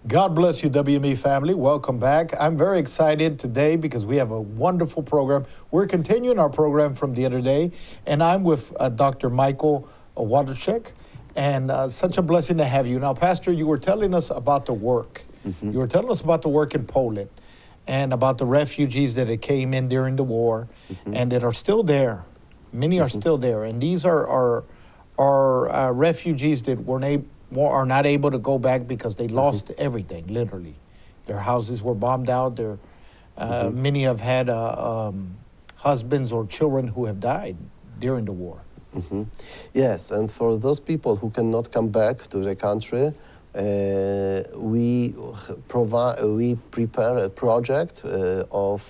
God bless you, WME family. Welcome back. I'm very excited today because we have a wonderful program. We're continuing our program from the other day, and I'm with Dr. Michal Wlodarczk, and such a blessing to have you. Now, Pastor, you were telling us about the work. You were telling us about the work in Poland and about the refugees that it came in during the war and that are still there. Many are still there, and these are refugees that are not able to go back because they lost everything, literally. Their houses were bombed out. Many have had husbands or children who have died during the war. Yes, and for those people who cannot come back to the country, we prepare a project of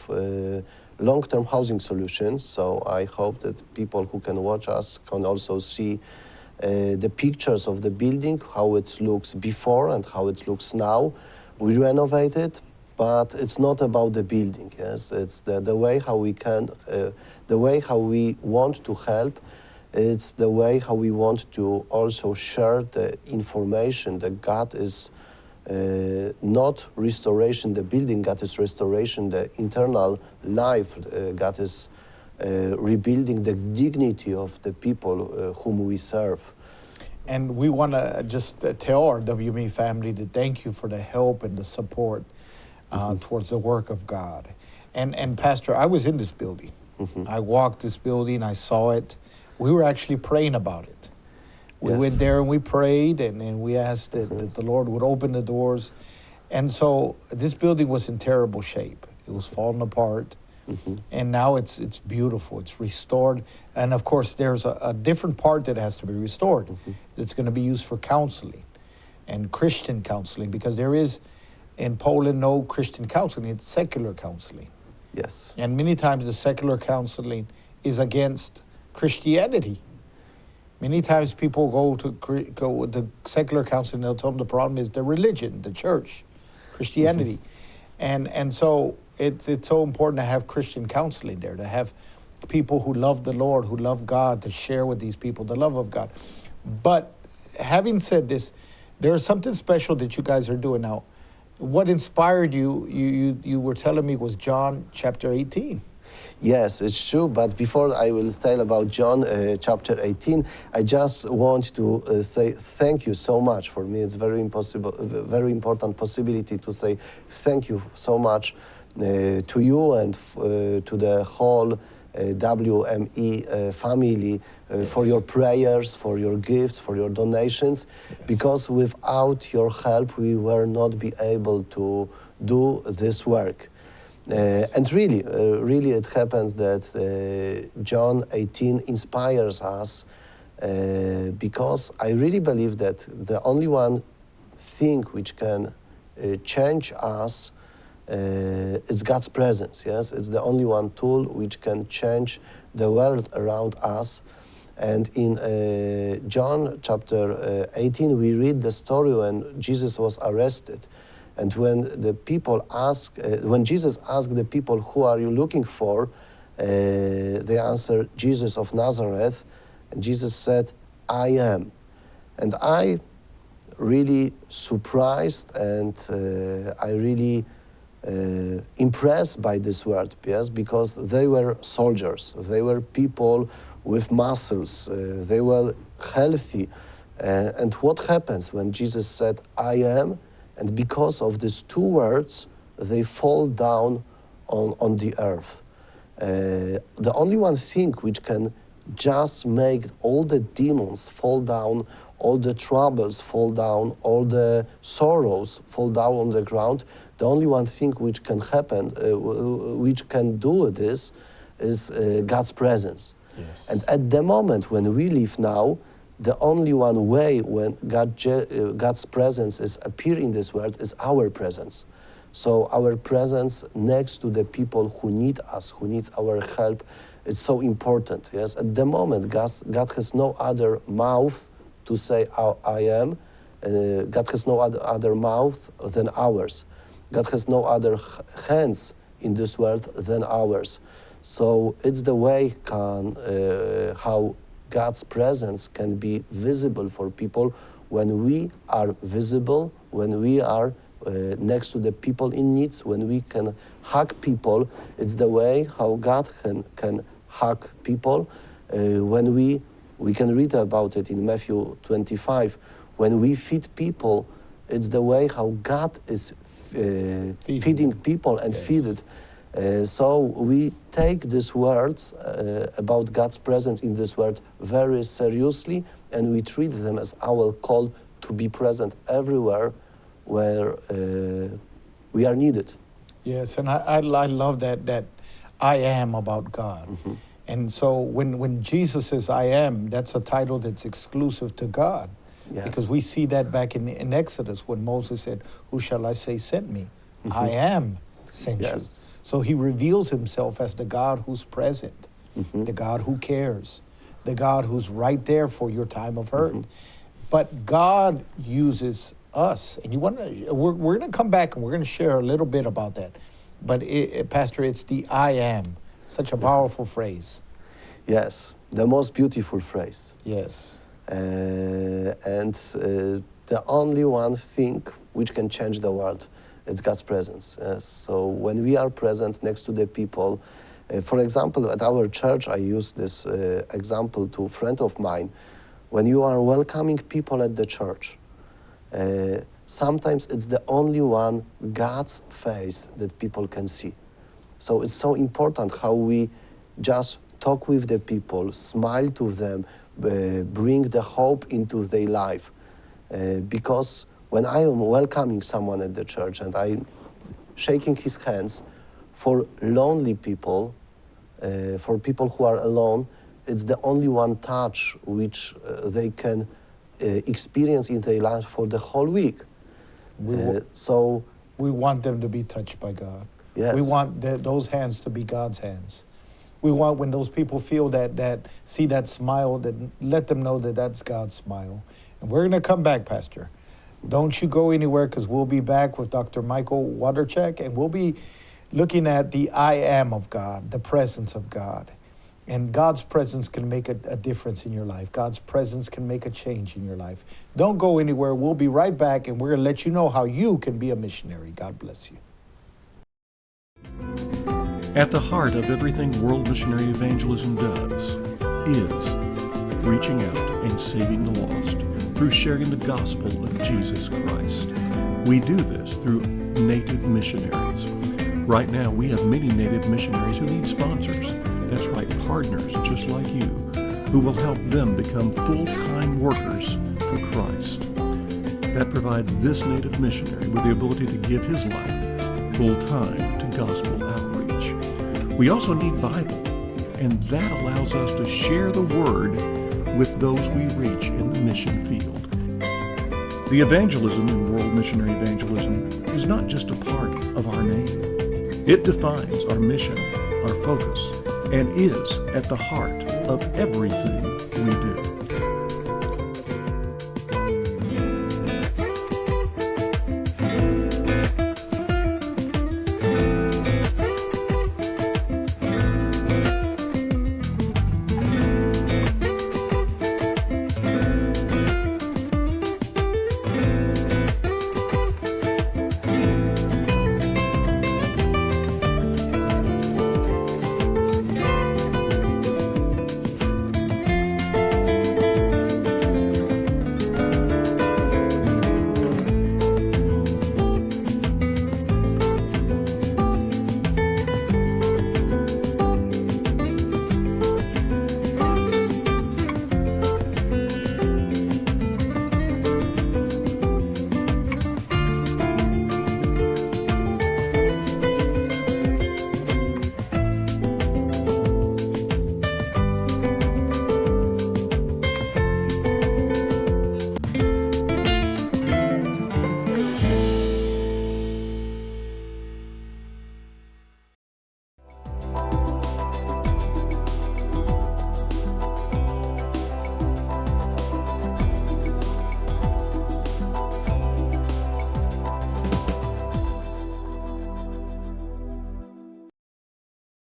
long-term housing solutions. So I hope that people who can watch us can also see the pictures of the building, how it looks before and how it looks now. We renovate it, but it's not about the building. Yes, it's the way how we can, the way how we want to help. It's the way how we want to also share the information that God is not restoration the building, God is restoration the internal life. God is rebuilding the dignity of the people whom we serve. And we want to just tell our WME family to thank you for the help and the support towards the work of God. And Pastor, I was in this building. I walked this building, I saw it. We were actually praying about it. We went there and we prayed and we asked that the Lord would open the doors. And so this building was in terrible shape. It was falling apart. And now it's beautiful, it's restored. And of course, there's a different part that has to be restored. It's going to be used for counseling and Christian counseling, because there is in Poland no Christian counseling, it's secular counseling. Yes. And many times the secular counseling is against Christianity. Many times people go with the secular counseling, they'll tell them the problem is the religion, the church, Christianity. And so it's so important to have Christian counseling there, to have people who love the Lord, who love God, to share with these people the love of God. But having said this, there's something special that you guys are doing now. What inspired you, you were telling me, was John chapter 18. Yes, it's true. But before I will tell about John chapter 18, I just want to say thank you so much. For me, it's very important possibility to say thank you so much to you and to the whole WME family for your prayers, for your gifts, for your donations, because without your help, we were not be able to do this work. And really it happens that John 18 inspires us because I really believe that the only one thing which can change us is God's presence. Yes, it's the only one tool which can change the world around us. And in John chapter 18, we read the story when Jesus was arrested. And when when Jesus asked the people, "Who are you looking for?" They answered, "Jesus of Nazareth." And Jesus said, "I am." And I really surprised and I really impressed by this word, yes, because they were soldiers, they were people with muscles, they were healthy. And what happens when Jesus said, "I am"? And because of these two words, they fall down on the earth. The only one thing which can just make all the demons fall down, all the troubles fall down, all the sorrows fall down on the ground, the only one thing which can happen, which can do this, is God's presence. Yes. And at the moment when we live now, the only one way when God's presence is appearing in this world is our presence. So our presence next to the people who need us, who needs our help, it's so important. Yes, at the moment, God has no other mouth to say I am. God has no other mouth than ours. God has no other hands in this world than ours. So it's the way how God's presence can be visible for people when we are visible, when we are next to the people in needs, when we can hug people. It's the way how God can hug people. When we can read about it in Matthew 25, when we feed people, it's the way how God is feeding people and Yes. feed it. So we take these words about God's presence in this world very seriously, and we treat them as our call to be present everywhere where we are needed. Yes, and I love that I am about God. And so when Jesus says I am, that's a title that's exclusive to God. Yes. Because we see that back in Exodus when Moses said, "Who shall I say sent me?" I am sent you. Yes. So he reveals himself as the God who's present, the God who cares, the God who's right there for your time of hurt. But God uses us, and we're going to come back and we're going to share a little bit about that. But Pastor, it's the I am, such a powerful phrase. Yes, the most beautiful phrase. Yes. And the only one thing which can change the world, it's God's presence. Yes. So when we are present next to the people, for example, at our church, I use this example to a friend of mine. When you are welcoming people at the church, sometimes it's the only one God's face that people can see. So it's so important how we just talk with the people, smile to them, bring the hope into their life. Because when I am welcoming someone at the church and I'm shaking his hands, for lonely people, for people who are alone, it's the only one touch which they can experience in their life for the whole week. So we want them to be touched by God. Yes. We want those hands to be God's hands. We want when those people feel that see that smile, that let them know that that's God's smile. And we're going to come back, Pastor. Don't you go anywhere, because we'll be back with Dr. Michal Wlodarczk, and we'll be looking at the I am of God, the presence of God. And God's presence can make a difference in your life. God's presence can make a change in your life. Don't go anywhere. We'll be right back, and we're going to let you know how you can be a missionary. God bless you. At the heart of everything world missionary evangelism does is reaching out and saving the lost through sharing the gospel of Jesus Christ. We do this through native missionaries. Right now, we have many native missionaries who need sponsors. That's right, partners just like you, who will help them become full-time workers for Christ. That provides this native missionary with the ability to give his life full-time to gospel outreach. We also need Bible, and that allows us to share the word with those we reach in the mission field. The evangelism in world missionary evangelism is not just a part of our name. It defines our mission, our focus, and is at the heart of everything we do.